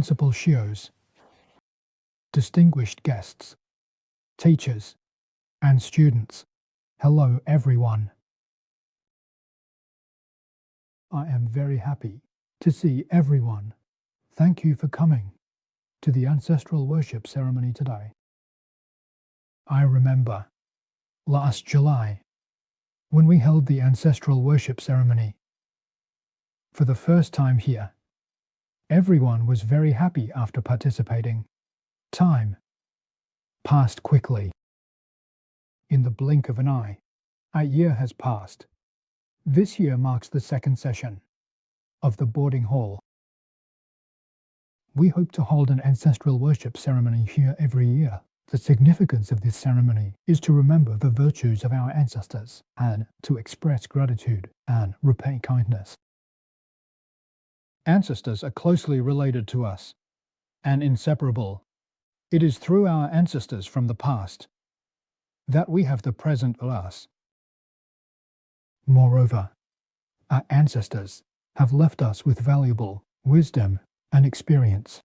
principal shios, distinguished guests, teachers, and students. Hello everyone. I am very happy to see everyone. Thank you for coming to the ancestral worship ceremony today. I remember last July when we held the ancestral worship ceremony for the first time here. Everyone was very happy after participating. Time passed quickly. In the blink of an eye, a year has passed. This year marks the second session of the boarding hall. We hope to hold an ancestral worship ceremony here every year. The significance of this ceremony is to remember the virtues of our ancestors and to express gratitude and repay kindness. Ancestors are closely related to us and inseparable. It is through our ancestors from the past that we have the present alas. Moreover, our ancestors have left us with valuable wisdom and experience.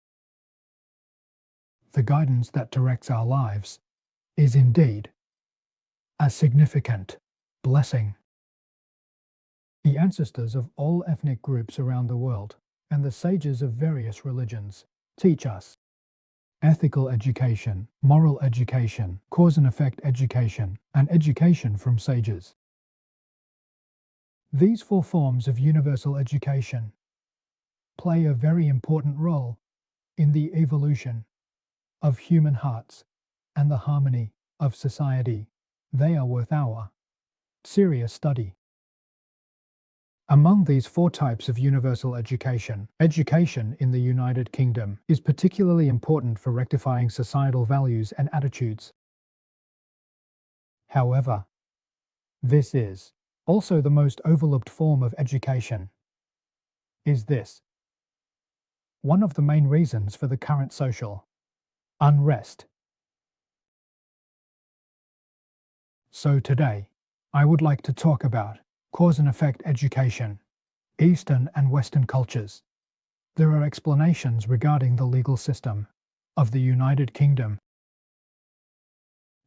The guidance that directs our lives is indeed a significant blessing. The ancestors of all ethnic groups around the world and the sages of various religions teach us ethical education, moral education, cause and effect education, and education from sages. These four forms of universal education play a very important role in the evolution of human hearts and the harmony of society. They are worth our serious study. Among these four types of universal education, education in the United Kingdom is particularly important for rectifying societal values and attitudes. However, this is also the most overlooked form of education. Is this one of the main reasons for the current social unrest? So today, I would like to talk about cause and effect education, Eastern and Western cultures. There are explanations regarding the legal system of the United Kingdom.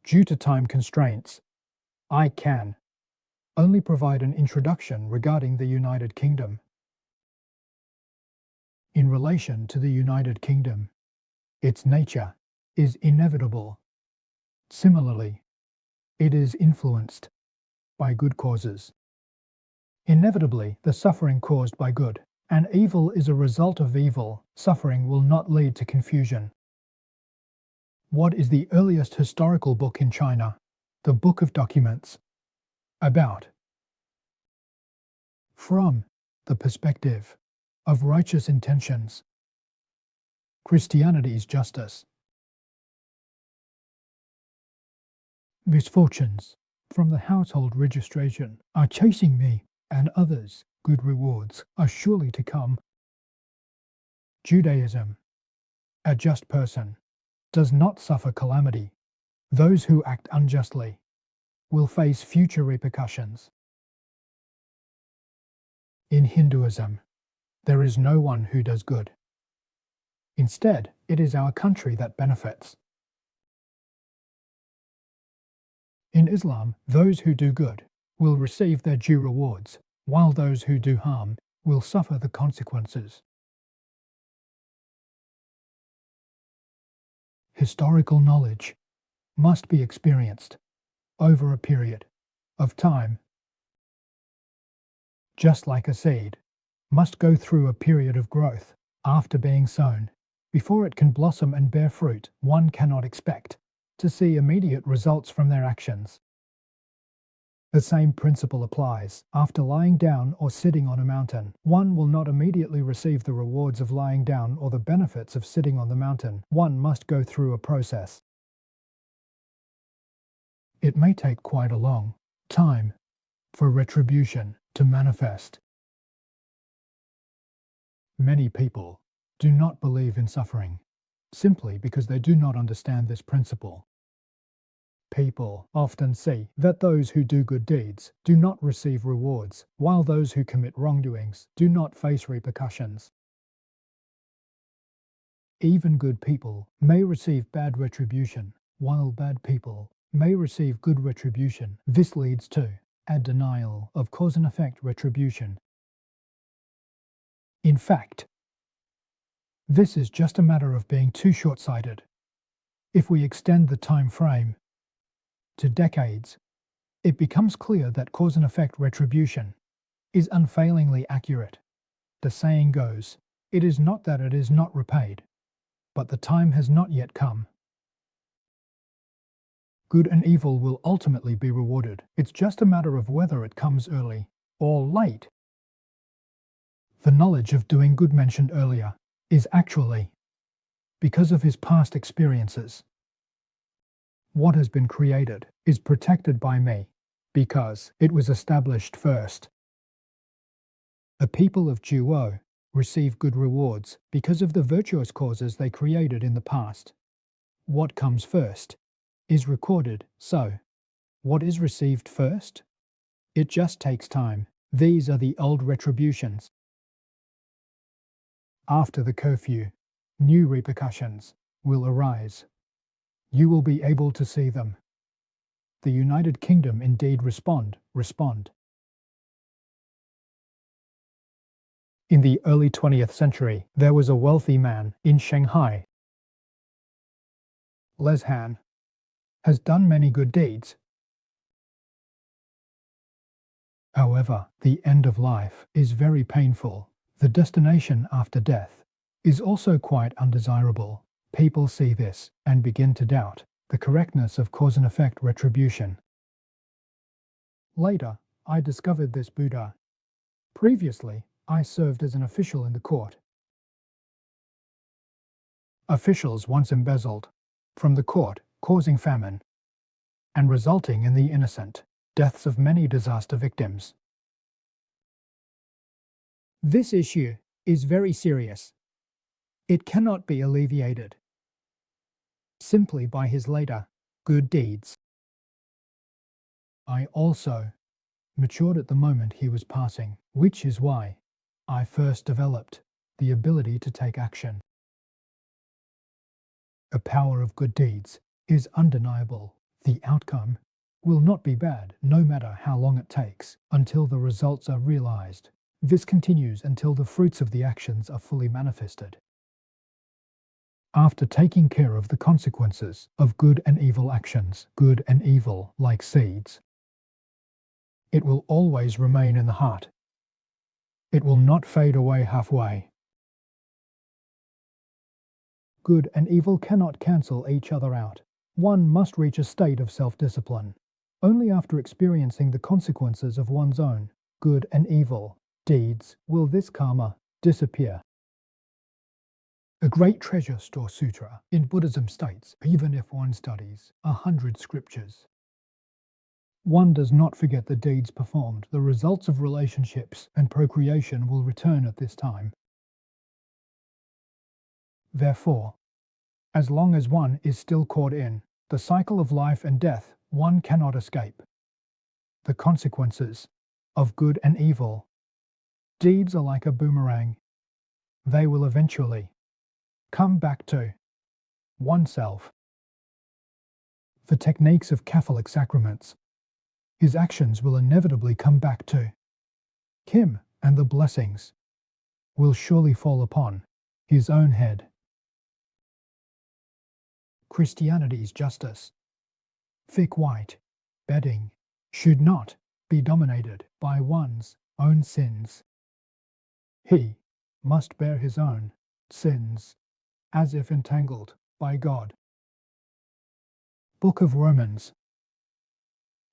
Due to time constraints, I can only provide an introduction regarding the United Kingdom. In relation to the United Kingdom, its nature is inevitable. Similarly, it is influenced by good causes. Inevitably, the suffering caused by good and evil is a result of evil. Suffering will not lead to confusion. What is the earliest historical book in China? The Book of Documents. About. From the perspective of righteous intentions, Christianity's justice. Misfortunes from the household registration are chasing me, and others. Good rewards are surely to come. Judaism. A just person does not suffer calamity. Those who act unjustly will face future repercussions. In Hinduism, there is no one who does good. Instead, it is our country that benefits. In Islam, those who do good will receive their due rewards, while those who do harm will suffer the consequences. Historical knowledge must be experienced over a period of time. Just like a seed must go through a period of growth after being sown. Before it can blossom and bear fruit, one cannot expect to see immediate results from their actions. The same principle applies. After lying down or sitting on a mountain, one will not immediately receive the rewards of lying down or the benefits of sitting on the mountain. One must go through a process. It may take quite a long time for retribution to manifest. Many people do not believe in suffering, simply because they do not understand this principle. People often see that those who do good deeds do not receive rewards, while those who commit wrongdoings do not face repercussions. Even good people may receive bad retribution, while bad people may receive good retribution. This leads to a denial of cause and effect retribution. In fact, this is just a matter of being too short-sighted. If we extend the time frame to decades, it becomes clear that cause and effect retribution is unfailingly accurate. The saying goes, "It is not that it is not repaid, but the time has not yet come." Good and evil will ultimately be rewarded. It's just a matter of whether it comes early or late. The knowledge of doing good mentioned earlier is actually because of his past experiences. What has been created is protected by me because it was established first. The people of Duo receive good rewards because of the virtuous causes they created in the past. What comes first is recorded, so what is received first? It just takes time. These are the old retributions. After the curfew, new repercussions will arise. You will be able to see them. The United Kingdom indeed respond. In the early 20th century, there was a wealthy man in Shanghai. Les Han has done many good deeds. However, the end of life is very painful. The destination after death is also quite undesirable. People see this and begin to doubt the correctness of cause and effect retribution. Later, I discovered this Buddha. Previously, I served as an official in the court. Officials once embezzled from the court, causing famine and resulting in the innocent deaths of many disaster victims. This issue is very serious. It cannot be alleviated simply by his later good deeds. I also matured at the moment he was passing, which is why I first developed the ability to take action. The power of good deeds is undeniable. The outcome will not be bad, no matter how long it takes, until the results are realized. This continues until the fruits of the actions are fully manifested. After taking care of the consequences of good and evil actions, good and evil, like seeds, it will always remain in the heart. It will not fade away halfway. Good and evil cannot cancel each other out. One must reach a state of self-discipline. Only after experiencing the consequences of one's own good and evil deeds will this karma disappear. A great treasure store sutra in Buddhism states, even if one studies 100 scriptures, one does not forget the deeds performed. The results of relationships and procreation will return at this time. Therefore, as long as one is still caught in the cycle of life and death, one cannot escape the consequences of good and evil. Deeds are like a boomerang. They will eventually come back to oneself. The techniques of Catholic sacraments. His actions will inevitably come back to him, and the blessings will surely fall upon his own head. Christianity's justice. Thick white bedding should not be dominated by one's own sins. He must bear his own sins as if entangled by God. Book of Romans.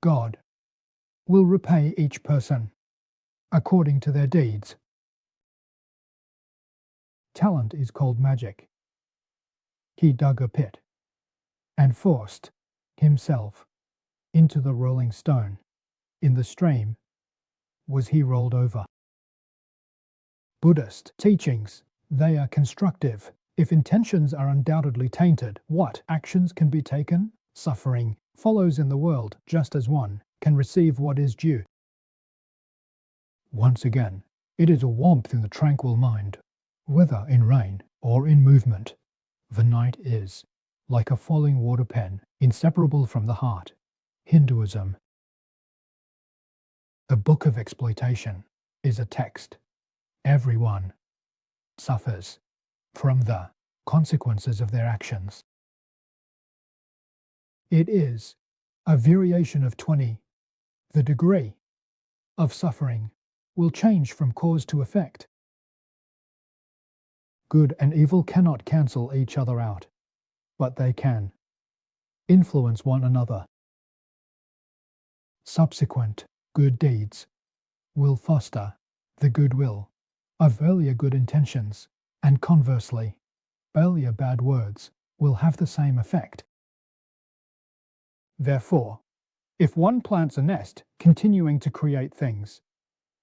God will repay each person according to their deeds. Talent is called magic. He dug a pit and forced himself into the rolling stone. In the stream was he rolled over. Buddhist teachings. They are constructive. If intentions are undoubtedly tainted, what actions can be taken? Suffering follows in the world, just as one can receive what is due. Once again, it is a warmth in the tranquil mind, whether in rain or in movement. The night is like a falling water pen, inseparable from the heart. Hinduism. The book of exploitation is a text. Everyone suffers from the consequences of their actions. It is a variation of 20. The degree of suffering will change from cause to effect. Good and evil cannot cancel each other out, but they can influence one another. Subsequent good deeds will foster the goodwill of earlier good intentions, and conversely, earlier bad words will have the same effect. Therefore, if one plants a nest, continuing to create things,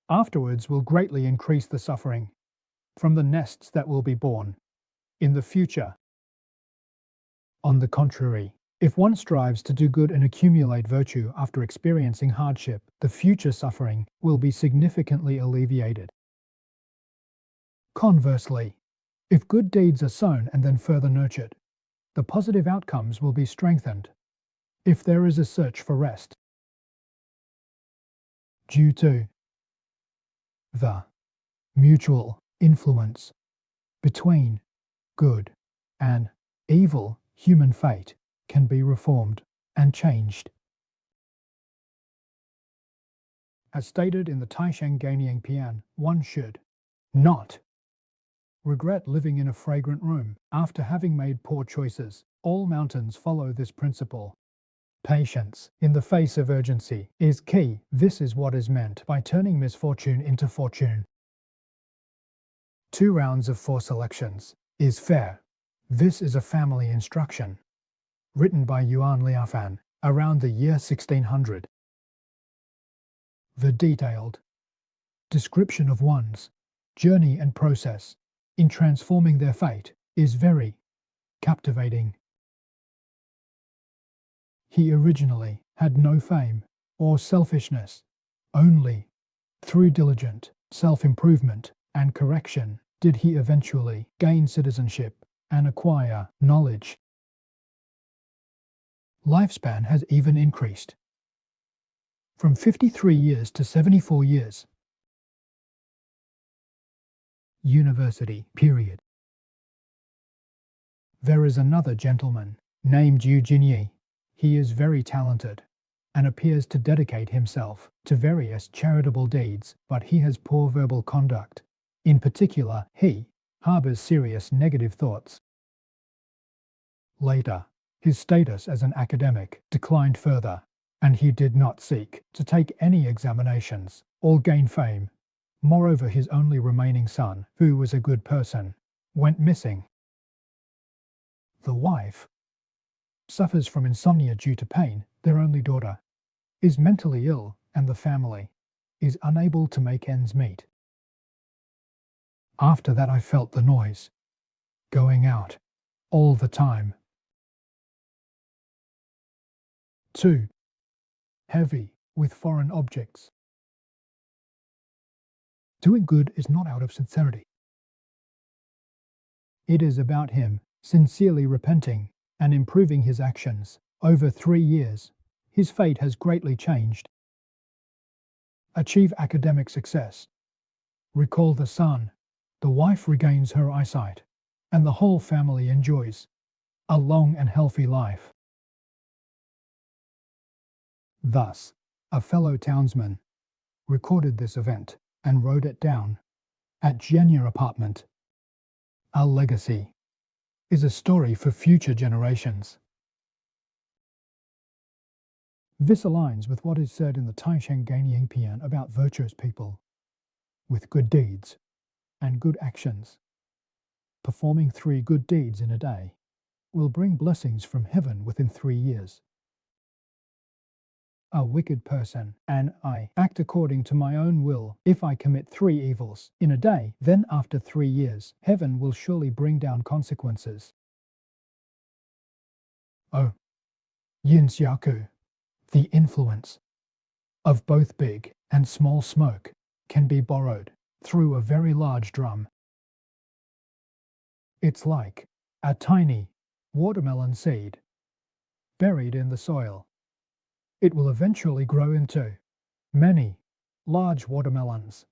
afterwards will greatly increase the suffering from the nests that will be born in the future. On the contrary, if one strives to do good and accumulate virtue after experiencing hardship, the future suffering will be significantly alleviated. Conversely, if good deeds are sown and then further nurtured, the positive outcomes will be strengthened. If there is a search for rest, due to the mutual influence between good and evil, human fate can be reformed and changed. As stated in the Taisheng Gainiang Pian, one should not regret living in a fragrant room after having made poor choices. All mountains follow this principle. Patience in the face of urgency is key. This is what is meant by turning misfortune into fortune. 2 rounds of 4 selections is fair. This is a family instruction written by Yuan Liaofan around the year 1600. The detailed description of one's journey and process in transforming their fate is very captivating. He originally had no fame or selfishness. Only through diligent self-improvement and correction did he eventually gain citizenship and acquire knowledge. Lifespan has even increased from 53 years to 74 years. University period. There is another gentleman named Yu Jinyi. He is very talented and appears to dedicate himself to various charitable deeds, but he has poor verbal conduct. In particular, he harbors serious negative thoughts. Later, his status as an academic declined further, and he did not seek to take any examinations or gain fame. Moreover, his only remaining son, who was a good person, went missing. The wife suffers from insomnia due to pain. Their only daughter is mentally ill, and the family is unable to make ends meet. After that, I felt the noise going out all the time. 2. Heavy with foreign objects. Doing good is not out of sincerity. It is about him sincerely repenting and improving his actions. Over 3 years, his fate has greatly changed. Achieve academic success. Recall the son. The wife regains her eyesight, and the whole family enjoys a long and healthy life. Thus, a fellow townsman recorded this event and wrote it down at Genya apartment. Our legacy is a story for future generations. This aligns with what is said in the Taisheng Gainiang Pian about virtuous people with good deeds and good actions. Performing 3 good deeds in a day will bring blessings from heaven within 3 years. A wicked person, and I act according to my own will. If I commit 3 evils in a day, then after 3 years, heaven will surely bring down consequences. Oh, Yin Xiaoku, the influence of both big and small smoke can be borrowed through a very large drum. It's like A tiny watermelon seed buried in the soil. It will eventually grow into many large watermelons.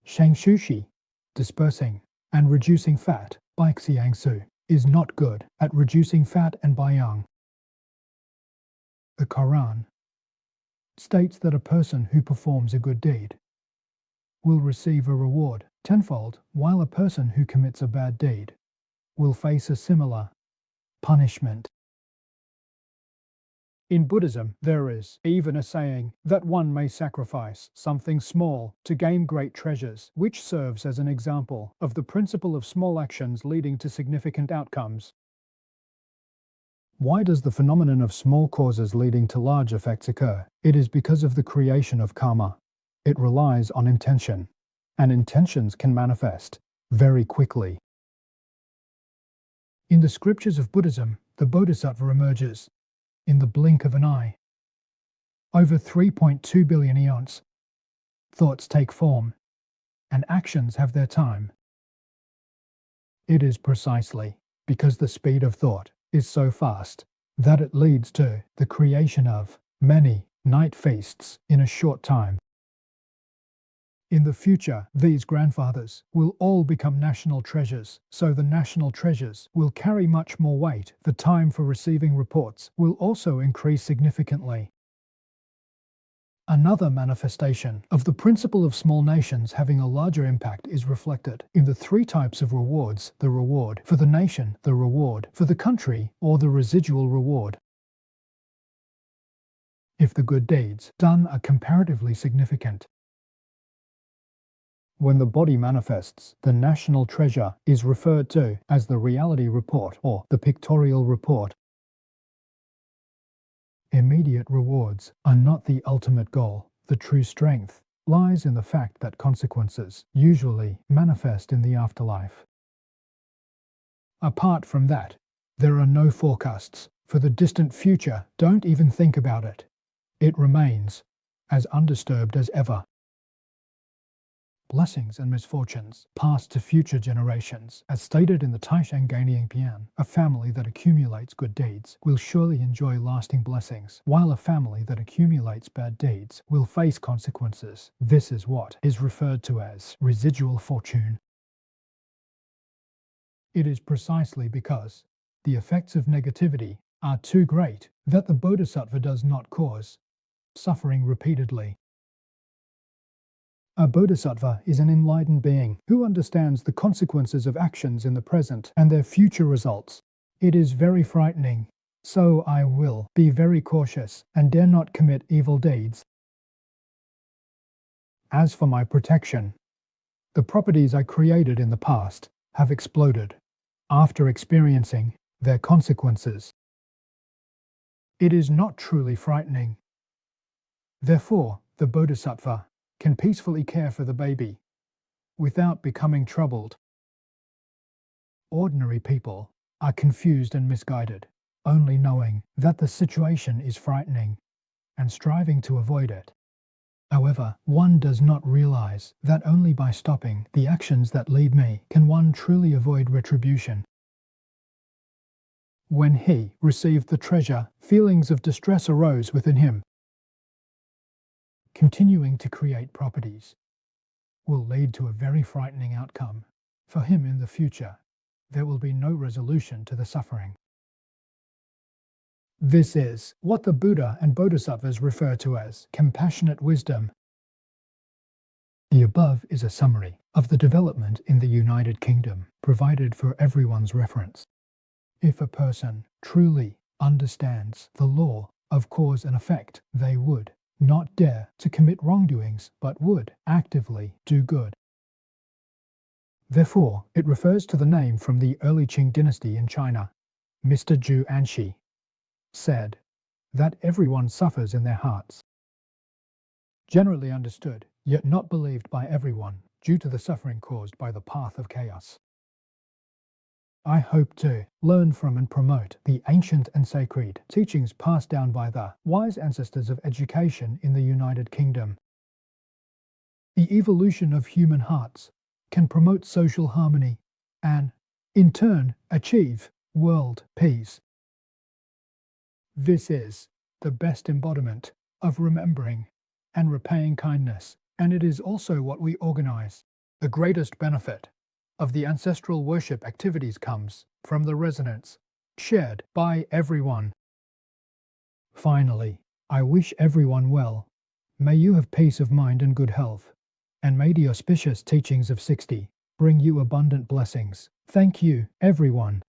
Shangshushi, dispersing and reducing fat by Xiangsu, is not good at reducing fat and Baiyang. The Quran states that a person who performs a good deed will receive a reward tenfold, while a person who commits a bad deed will face a similar punishment. In Buddhism, there is even a saying that one may sacrifice something small to gain great treasures, which serves as an example of the principle of small actions leading to significant outcomes. Why does the phenomenon of small causes leading to large effects occur? It is because of the creation of karma. It relies on intention, and intentions can manifest very quickly. In the scriptures of Buddhism, the Bodhisattva emerges in the blink of an eye. Over 3.2 billion eons, thoughts take form, and actions have their time. It is precisely because the speed of thought is so fast that it leads to the creation of many night feasts in a short time. In the future, these grandfathers will all become national treasures, so the national treasures will carry much more weight. The time for receiving reports will also increase significantly. Another manifestation of the principle of small nations having a larger impact is reflected in the three types of rewards: the reward for the nation, the reward for the country, or the residual reward. If the good deeds done are comparatively significant, when the body manifests, the national treasure is referred to as the reality report or the pictorial report. Immediate rewards are not the ultimate goal. The true strength lies in the fact that consequences usually manifest in the afterlife. Apart from that, there are no forecasts for the distant future. Don't even think about it. It remains as undisturbed as ever. Blessings and misfortunes pass to future generations. As stated in the Taishang Gainiang Pian, a family that accumulates good deeds will surely enjoy lasting blessings, while a family that accumulates bad deeds will face consequences. This is what is referred to as residual fortune. It is precisely because the effects of negativity are too great that the Bodhisattva does not cause suffering repeatedly. A bodhisattva is an enlightened being who understands the consequences of actions in the present and their future results. It is very frightening, so I will be very cautious and dare not commit evil deeds. As for my protection, the properties I created in the past have exploded after experiencing their consequences. It is not truly frightening. Therefore, the bodhisattva can peacefully care for the baby without becoming troubled. Ordinary people are confused and misguided, only knowing that the situation is frightening and striving to avoid it. However, one does not realize that only by stopping the actions that lead me can one truly avoid retribution. When he received the treasure, feelings of distress arose within him. Continuing to create properties will lead to a very frightening outcome. For him in the future, there will be no resolution to the suffering. This is what the Buddha and Bodhisattvas refer to as compassionate wisdom. The above is a summary of the development in the United Kingdom, provided for everyone's reference. If a person truly understands the law of cause and effect, they would not dare to commit wrongdoings, but would actively do good. Therefore, it refers to the name from the early Qing dynasty in China. Mr. Zhu Anxi said that everyone suffers in their hearts. Generally understood, yet not believed by everyone, due to the suffering caused by the path of chaos. I hope to learn from and promote the ancient and sacred teachings passed down by the wise ancestors of education in the United Kingdom. The evolution of human hearts can promote social harmony and in turn achieve world peace. This is the best embodiment of remembering and repaying kindness, and it is also what we organize. The greatest benefit of the ancestral worship activities comes from the resonance shared by everyone. Finally, I wish everyone well. May you have peace of mind and good health, and may the auspicious teachings of 60 bring you abundant blessings. Thank you, everyone.